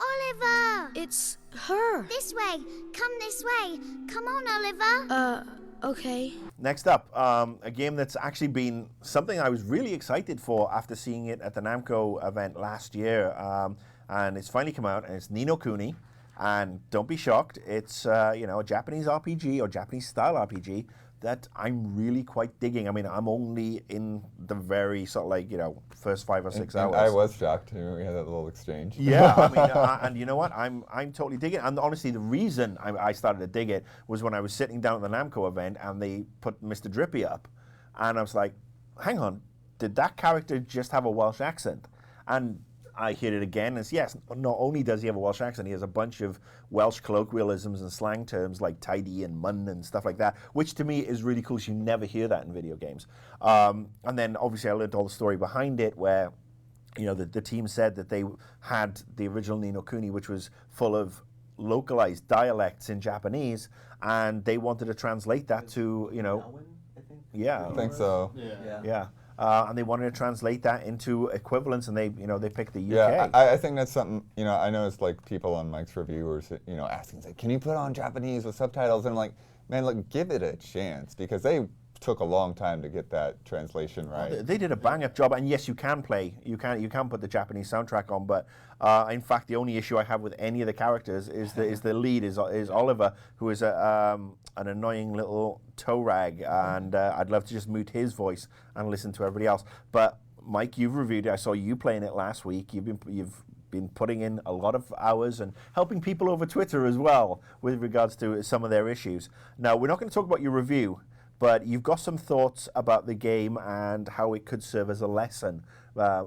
Oliver! It's her. This way. Come this way. Come on, Oliver. Okay. Next up, a game that's actually been something I was really excited for after seeing it at the Namco event last year. And it's finally come out, and it's Ni no Kuni. And don't be shocked, it's a Japanese RPG or Japanese style RPG that I'm really quite digging. I mean, I'm only in the very first 5 or 6 hours. I was shocked too. We had that little exchange. Yeah, I mean, and you know what? I'm totally digging it. And honestly, the reason I started to dig it was when I was sitting down at the Namco event and they put Mr. Drippy up, and I was like, hang on, did that character just have a Welsh accent? And I hear it again, as yes, not only does he have a Welsh accent, he has a bunch of Welsh colloquialisms and slang terms like tidy and mun and stuff like that, which to me is really cool, so you never hear that in video games. And then obviously I learned all the story behind it, where the team said that they had the original Ni no Kuni, which was full of localized dialects in Japanese, and they wanted to translate that to, I think so. Yeah. And they wanted to translate that into equivalents, and they picked the UK. Yeah, I think that's something, I noticed like people on Mike's reviewers, asking, like, can you put on Japanese with subtitles? And I'm like, man, look, give it a chance, because they took a long time to get that translation right. They did a bang-up job, and yes, you can put the Japanese soundtrack on, but in fact, the only issue I have with any of the characters is the lead is Oliver, who is an annoying little toe rag, and I'd love to just mute his voice and listen to everybody else. But Mike, you've reviewed it. I saw you playing it last week. You've been putting in a lot of hours and helping people over Twitter as well with regards to some of their issues. Now, we're not going to talk about your review, but you've got some thoughts about the game and how it could serve as a lesson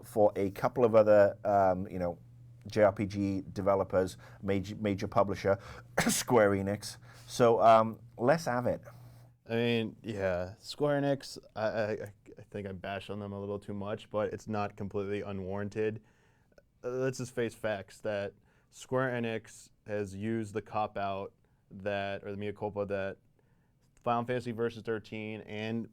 for a couple of other, JRPG developers, major publisher, Square Enix. So let's have it. I mean, yeah, Square Enix, I think I bash on them a little too much, but it's not completely unwarranted. Let's just face facts that Square Enix has used the cop-out or the mea culpa that Final Fantasy Versus 13 and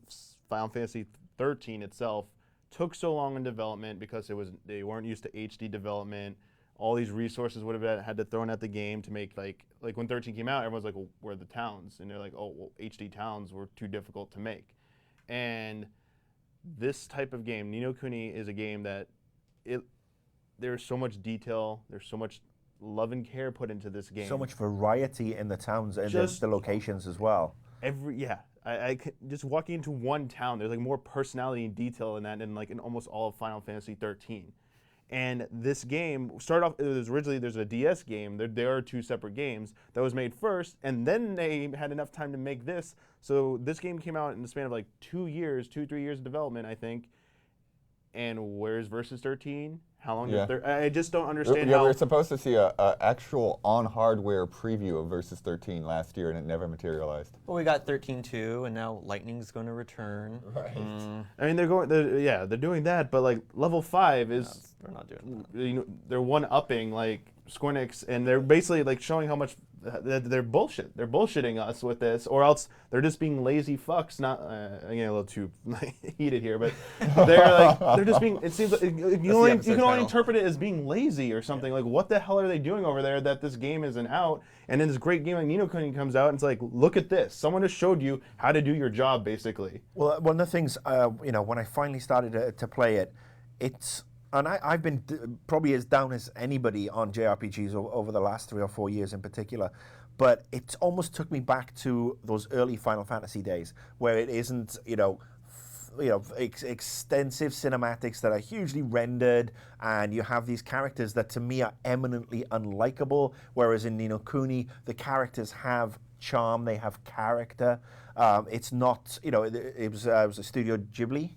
Final Fantasy 13 itself took so long in development because they weren't used to HD development. All these resources would have had to thrown at the game to make like when 13 came out, everyone's like, well, where are the towns? And they're like, oh, well, HD towns were too difficult to make. And this type of game, Ni no Kuni, is a game that there's so much detail, there's so much love and care put into this game. So much variety in the towns and the locations as well. I just walking into one town, there's like more personality and detail in that than like in almost all of Final Fantasy 13. And this game started off, there's a DS game. There are two separate games that was made first, and then they had enough time to make this. So this game came out in the span of like 3 years of development, I think. And where's Versus 13? How long is there? I just don't understand how. We were supposed to see a actual on-hardware preview of Versus 13 last year, and it never materialized. Well, we got 13.2, and now Lightning's going to return. Right. I mean, they're doing that, but like level 5 is They're not doing that. They're one-upping like Square Enix, and they're basically like showing how much they're bullshit. They're bullshitting us with this, or else they're just being lazy fucks. Not I'm getting a little too heated here, but they're just being. It seems like you can only interpret it as being lazy or something. Like, what the hell are they doing over there that this game isn't out? And then this great game like Ni no Kuni comes out, and it's like, look at this. Someone has showed you how to do your job, basically. Well, one of the things when I finally started to play it, and I've been probably as down as anybody on JRPGs over the last 3 or 4 years in particular, but it almost took me back to those early Final Fantasy days where it isn't, extensive cinematics that are hugely rendered, and you have these characters that to me are eminently unlikable, whereas in Ni no Kuni, the characters have charm, they have character. It's not, it was a Studio Ghibli?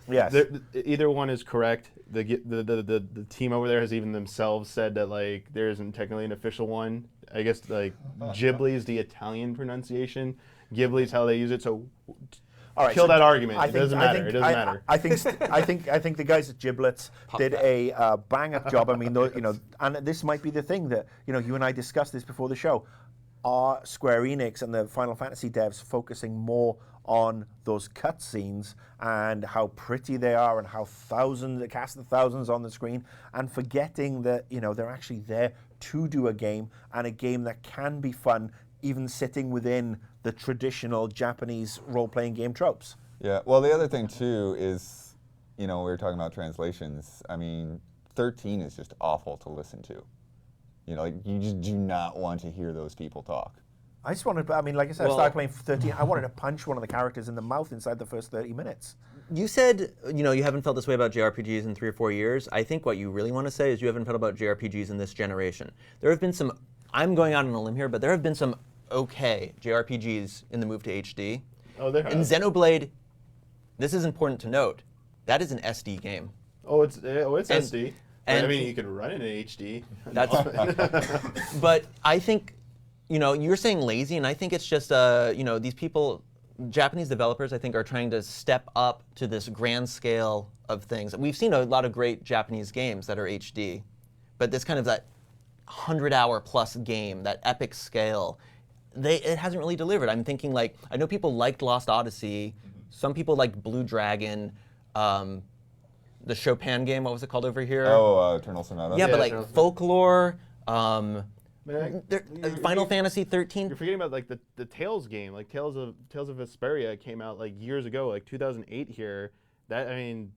Yes. Either one is correct. The team over there has even themselves said that like there isn't technically an official one. I guess like Ghibli is the Italian pronunciation. Ghibli is how they use it. So kill that argument. It doesn't matter. I think the guys at Giblets did a bang up job. I mean, and this might be the thing that you and I discussed this before the show. are Square Enix and the Final Fantasy devs focusing more on those cutscenes and how pretty they are and how thousands, cast of thousands on the screen, and forgetting that they're actually there to do a game, and a game that can be fun even sitting within the traditional Japanese role-playing game tropes. Yeah. Well, the other thing too is, we were talking about translations. I mean, 13 is just awful to listen to. You just do not want to hear those people talk. I just wanted, like I said, I started playing 13. I wanted to punch one of the characters in the mouth inside the first 30 minutes. You said, you haven't felt this way about JRPGs in 3 or 4 years. I think what you really want to say is you haven't felt about JRPGs in this generation. There have been some, I'm going out on a limb here, but there have been some okay JRPGs in the move to HD. Oh, there And have. Xenoblade, this is important to note, that is an SD game. Oh, it's SD. and- I mean, you could run it in HD. That's, but I think, you're saying lazy, and I think it's just, these people, Japanese developers, I think, are trying to step up to this grand scale of things. We've seen a lot of great Japanese games that are HD, but this kind of that 100-hour plus game, that epic scale, it hasn't really delivered. I'm thinking I know people liked Lost Odyssey, some people liked Blue Dragon, the Chopin game, what was it called over here? Oh, Eternal Sonata. Yeah, but Eternal- Folklore, Man, Final Fantasy 13. You're forgetting about the Tales game, Tales of Vesperia came out years ago, 2008 here. That and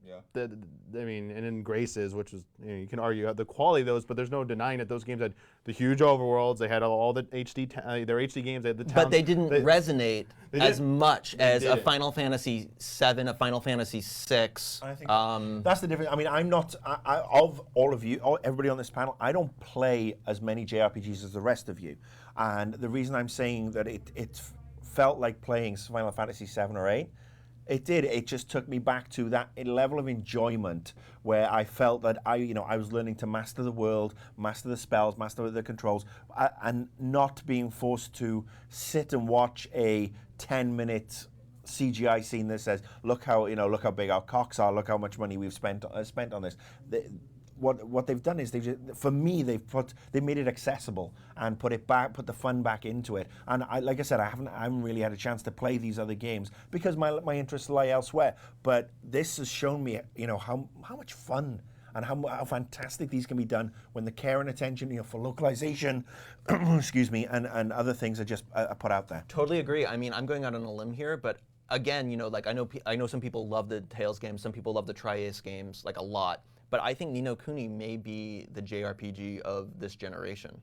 then Graces, which was you can argue the quality of those, but there's no denying that those games had the huge overworlds. They had all the HD, their HD games. They had the towns. But they didn't resonate as didn't. much as a didn't. Final Fantasy VII, a Final Fantasy VI. I think that's the difference. I'm not, of all of you, everybody on this panel, I don't play as many JRPGs as the rest of you. And the reason I'm saying that it felt like playing Final Fantasy 7 or 8, it did. It just took me back to that level of enjoyment where I felt that I was learning to master the world, master the spells, master the controls, and not being forced to sit and watch a 10-minute CGI scene that says, "Look how look how big our cocks are. Look how much money we've spent on this." What they've done is they've made it accessible and put the fun back into it. And like I said, I haven't really had a chance to play these other games because my interests lie elsewhere. But this has shown me how much fun and how fantastic these can be done when the care and attention for localization, excuse me, and other things are just put out there. Totally agree. I mean, I'm going out on a limb here, but again, I know some people love the Tales games, some people love the Tri-Ace games a lot. But I think Ni no Kuni may be the JRPG of this generation.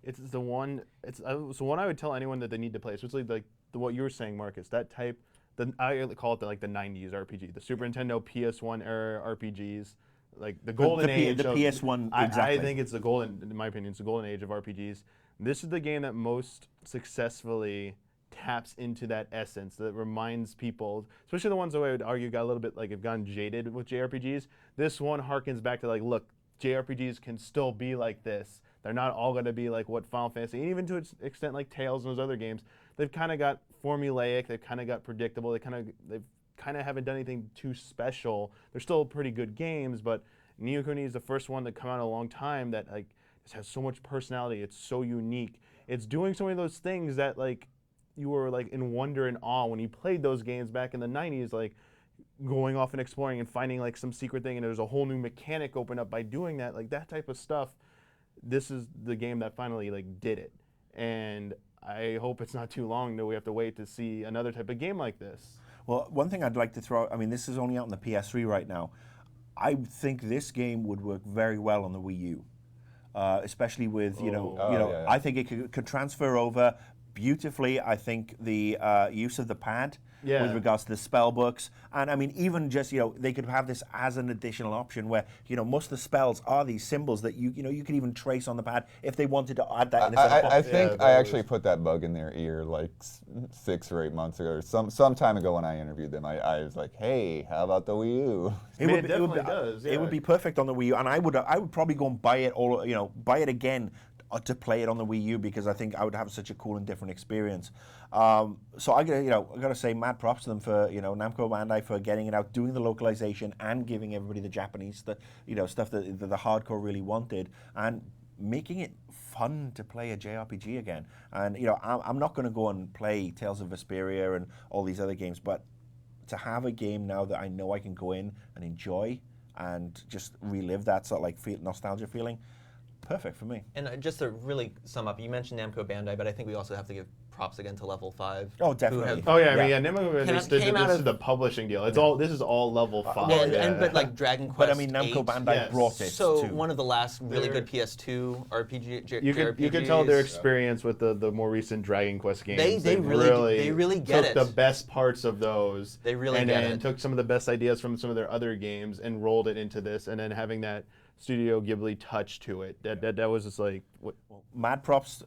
It's the one. It's the one I would tell anyone that they need to play, especially what you were saying, Marcus. That type. I call it the 90s RPG, the Super Nintendo PS1 era RPGs, the golden age. The of, PS1 I exactly. think it's the golden, in my opinion, it's the golden age of RPGs. This is the game that most successfully taps into that essence that reminds people, especially the ones that I would argue got a little bit have gone jaded with JRPGs. This one harkens back to look, JRPGs can still be like this. They're not all going to be like what Final Fantasy, and even to an extent Tales and those other games. They've kind of got formulaic. They've kind of got predictable. They've kind of haven't done anything too special. They're still pretty good games, but Ni no Kuni is the first one that come out in a long time that just has so much personality. It's so unique. It's doing so many of those things that you were in wonder and awe when you played those games back in the 90s, going off and exploring and finding some secret thing, and there's a whole new mechanic open up by doing that, that type of stuff. This is the game that finally did it, and I hope it's not too long that we have to wait to see another type of game like this. Well, one thing I'd like to throw out, this is only out on the PS3 right now. I think this game would work very well on the Wii U, especially with yeah. I think it could transfer over beautifully. I think the use of the pad with regards to the spell books, and even just they could have this as an additional option where most of the spells are these symbols that you could even trace on the pad if they wanted to add that in. I think I actually put that bug in their ear 6 or 8 months ago, or some time ago when I interviewed them. I was like, hey, how about the Wii U? It definitely does. It would be perfect on the Wii U, and I would probably go and buy it buy it again to play it on the Wii U because I think I would have such a cool and different experience. So I gotta say mad props to them for Namco Bandai for getting it out, doing the localization, and giving everybody the Japanese stuff that the hardcore really wanted, and making it fun to play a JRPG again. And I'm not going to go and play Tales of Vesperia and all these other games, but to have a game now that I know I can go in and enjoy and just relive that sort of like nostalgia feeling, perfect for me. And just to really sum up, you mentioned Namco Bandai, but I think we also have to give props again to Level 5. Oh, definitely. Oh yeah, I mean, Namco, Came this out is of- the publishing deal. It's all. This is all Level 5. But like Dragon Quest But I mean, Namco 8, Bandai Yes. brought it so to. one of the last really They're- good PS2 RPG. You can tell their experience with the more recent Dragon Quest games. They really get took it. the best parts of those. They really and get then it. took some of the best ideas from some of their other games and rolled it into this, and then having that Studio Ghibli touch to it. That was just like what. Mad props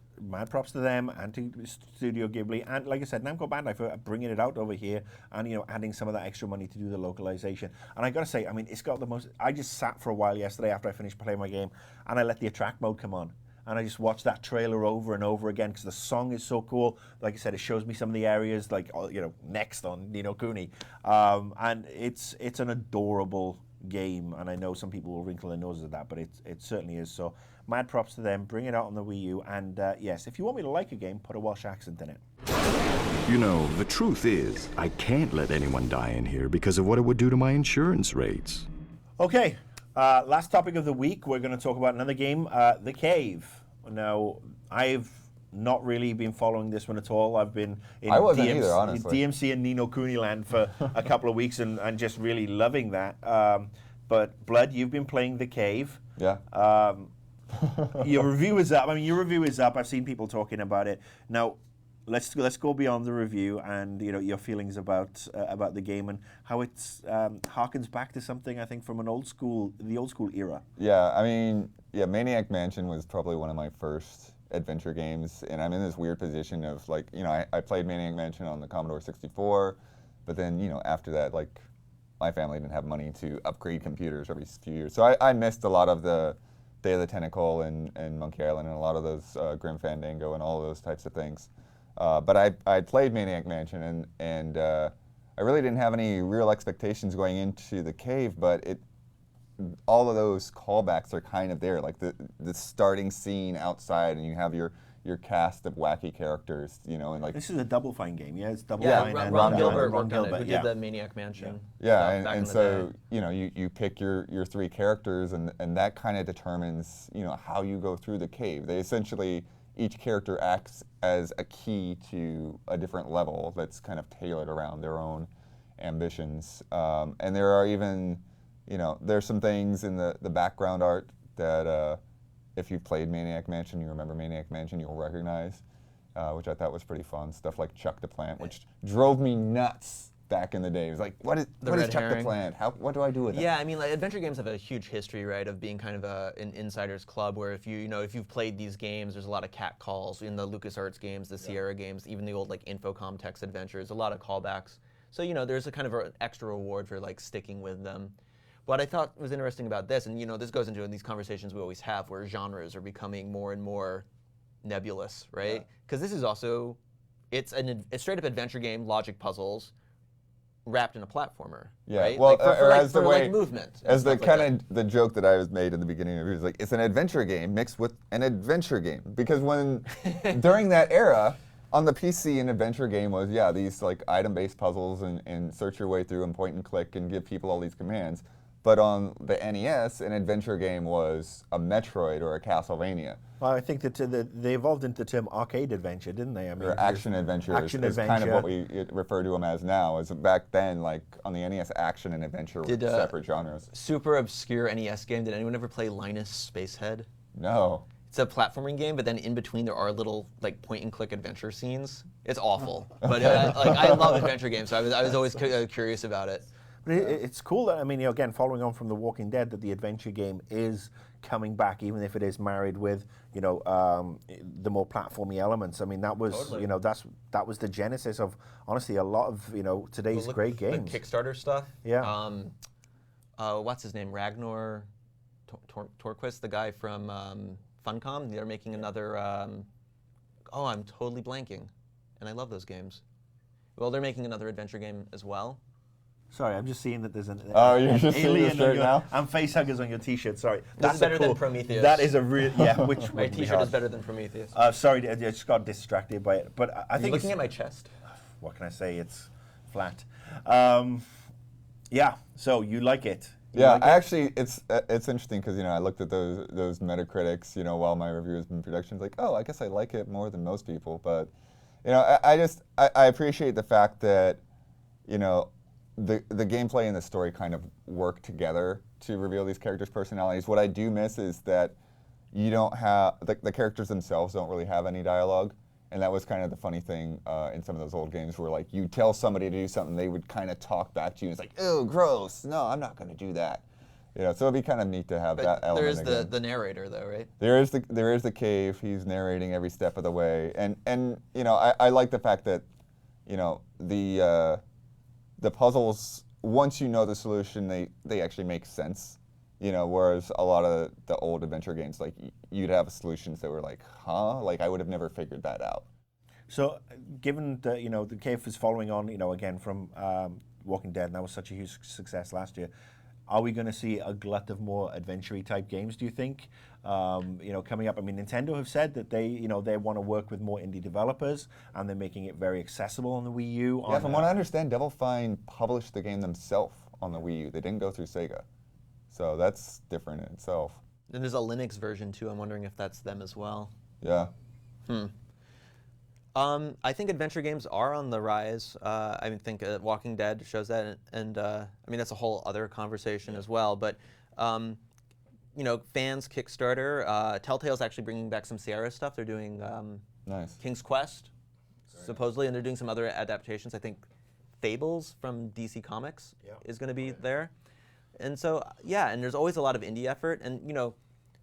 to them and to Studio Ghibli, and like I said, Namco Bandai for bringing it out over here and adding some of that extra money to do the localization. And I gotta say, I mean, it's got the most. I just sat for a while yesterday after I finished playing my game, and I let the attract mode come on, and I just watched that trailer over and over again because the song is so cool. Like I said, it shows me some of the areas, like next on Ni no Kuni, and it's an adorable game, and I know some people will wrinkle their noses at that, but it certainly is. So mad props to them. Bring it out on the Wii U, and yes, if you want me to like a game, put a Welsh accent in it. You know, the truth is, I can't let anyone die in here because of what it would do to my insurance rates. Okay, last topic of the week, we're going to talk about another game, The Cave. Now, I've not really been following this one at all. I've been in I wasn't either, honestly. DMC and Ni no Kuni land for a couple of weeks and just really loving that. But Blood, you've been playing The Cave. Yeah. Your review is up. I mean, your review is up. I've seen people talking about it. Now, let's go beyond the review and your feelings about the game and how it harkens back to something I think from the old school era. Yeah, I mean, Maniac Mansion was probably one of my first adventure games, and I'm in this weird position of like, I played Maniac Mansion on the Commodore 64, but then, after that, like, my family didn't have money to upgrade computers every few years. So I missed a lot of the Day of the Tentacle and Monkey Island and a lot of those Grim Fandango and all of those types of things. But I played Maniac Mansion, and I really didn't have any real expectations going into The Cave, but all of those callbacks are kind of there, like the starting scene outside, and you have your cast of wacky characters, and like This is a Double Fine game, yeah? It's Double Yeah, Fine and Ron Gilbert Ron worked on it, Gilbert, who yeah. did the Maniac Mansion. Yeah, stuff back in and the so day. you pick your three characters, and that kind of determines how you go through the cave. They essentially, each character acts as a key to a different level that's kind of tailored around their own ambitions. And there are even, there's some things in the background art that if you've played Maniac Mansion, you remember Maniac Mansion, you'll recognize, which I thought was pretty fun. Stuff like Chuck the Plant, which drove me nuts back in the day. It was like, what is red Chuck the herring. Plant? What do I do with it? Yeah, I mean, like, adventure games have a huge history, right, of being kind of an insider's club where if you've played these games, there's a lot of cat calls in the LucasArts games, the Sierra games, even the old like Infocom text adventures, a lot of callbacks. So there's a kind of an extra reward for like sticking with them. What I thought was interesting about this, and this goes into these conversations we always have, where genres are becoming more and more nebulous, right? Because this is also, it's a straight up adventure game, logic puzzles, wrapped in a platformer, Yeah, right? well, Like or as the way, like movement. and as the stuff like kind of the joke that I was made in the beginning of it was like, it's an adventure game mixed with an adventure game, because when during that era on the PC, an adventure game was these like item-based puzzles and search your way through and point and click and give people all these commands. But on the NES, an adventure game was a Metroid or a Castlevania. Well, I think that they evolved into the term arcade adventure, didn't they? I mean, Or action adventure is kind of what we refer to them as now. As back then, like on the NES, action and adventure were separate genres. super obscure NES game. Did anyone ever play Linus Spacehead? No. It's a platforming game, but then in between there are little like point and click adventure scenes. It's awful, but I love adventure games, so I was always curious about it. But it's cool that, I mean, again, following on from The Walking Dead, that the adventure game is coming back, even if it is married with, the more platformy elements. I mean, that was, Totally. that was the genesis of, honestly, a lot of, today's great games. The Kickstarter stuff. Yeah. What's his name? Ragnar Torquist, the guy from Funcom. They're making another. I'm totally blanking, and I love those games. Well, they're making another adventure game as well. Sorry, I'm just seeing that there's an, you're an just seeing alien the on shirt your now? and facehuggers on your T-shirt. Sorry, That's better than Prometheus. That is a real which My would be T-shirt hard. is better than Prometheus. Sorry, I just got distracted by it. But I Are you think looking it's, at my chest? what can I say? It's flat. Yeah. So you like it? You Yeah, like it? actually, it's interesting because I looked at those Metacritics, while my review was in production. It's like, oh, I guess I like it more than most people. But I appreciate the fact that the gameplay and the story kind of work together to reveal these characters' personalities. What I do miss is that you don't have the characters themselves don't really have any dialogue. And that was kind of the funny thing in some of those old games where, like, you tell somebody to do something, they would kind of talk back to you. It's like, oh, gross. No, I'm not going to do that. So it'd be kind of neat to have that element there is again. the narrator, though, right? There is the cave. He's narrating every step of the way. And I like the fact that, the puzzles, once you know the solution, they actually make sense. Whereas a lot of the old adventure games, like you'd have solutions that were like, huh? Like I would have never figured that out. So, given that the cave is following on, again from Walking Dead, and that was such a huge success last year, are we going to see a glut of more adventure-y type games? Do you think? Coming up. I mean, Nintendo have said that they want to work with more indie developers, and they're making it very accessible on the Wii U. Yeah, from what I understand, Double Fine published the game themselves on the Wii U. They didn't go through Sega, so that's different in itself. And there's a Linux version too. I'm wondering if that's them as well. Yeah. I think adventure games are on the rise. I think Walking Dead shows that, and that's a whole other conversation as well. But fans Kickstarter. Telltale's actually bringing back some Sierra stuff. They're doing Nice. King's Quest, supposedly, and they're doing some other adaptations. I think Fables from DC Comics is going to be there. And so, and there's always a lot of indie effort. And,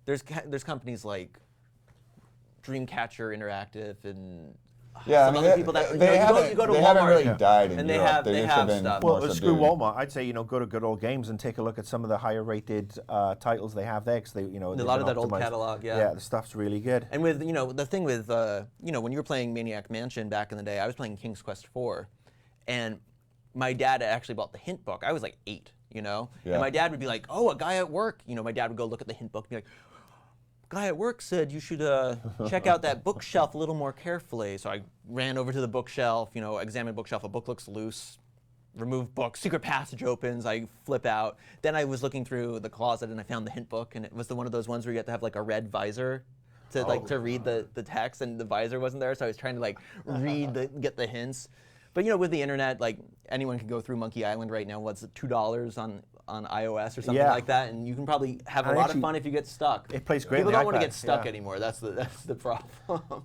there's companies like Dreamcatcher Interactive and some other people that, you go to they Walmart haven't really died in and Europe. they just have been stuff. more Well, screw subdued. Walmart. I'd say go to Good Old Games and take a look at some of the higher rated titles they have there, because they a lot of that old catalog, Yeah, the stuff's really good. And with the thing with when you were playing Maniac Mansion back in the day, I was playing King's Quest 4, and my dad actually bought the hint book. I was like 8, Yeah. and my dad would be like, "Oh, a guy at work," my dad would go look at the hint book and be like, "Guy at work said you should check out that bookshelf a little more carefully." So I ran over to the bookshelf, examined the bookshelf. A book looks loose. Remove book. Secret passage opens. I flip out. Then I was looking through the closet and I found the hint book, and it was one of those ones where you have to have like a red visor to read the text, and the visor wasn't there. So I was trying to get the hints. But with the internet, like anyone can go through Monkey Island right now. What's it, $2 on iOS or something like that, and you can probably have a lot of fun if you get stuck. It plays great. People on the don't want to iPad, get stuck anymore. That's the problem.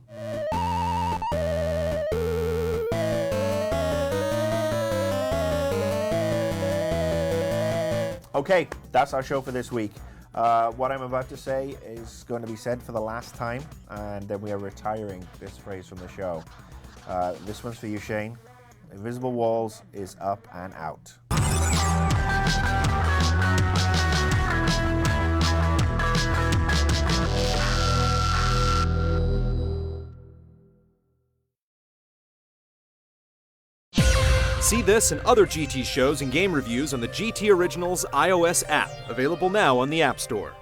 Okay, that's our show for this week. What I'm about to say is going to be said for the last time, and then we are retiring this phrase from the show. This one's for you, Shane. Invisible Walls is up and out. See this and other GT shows and game reviews on the GT Originals iOS app, available now on the App Store.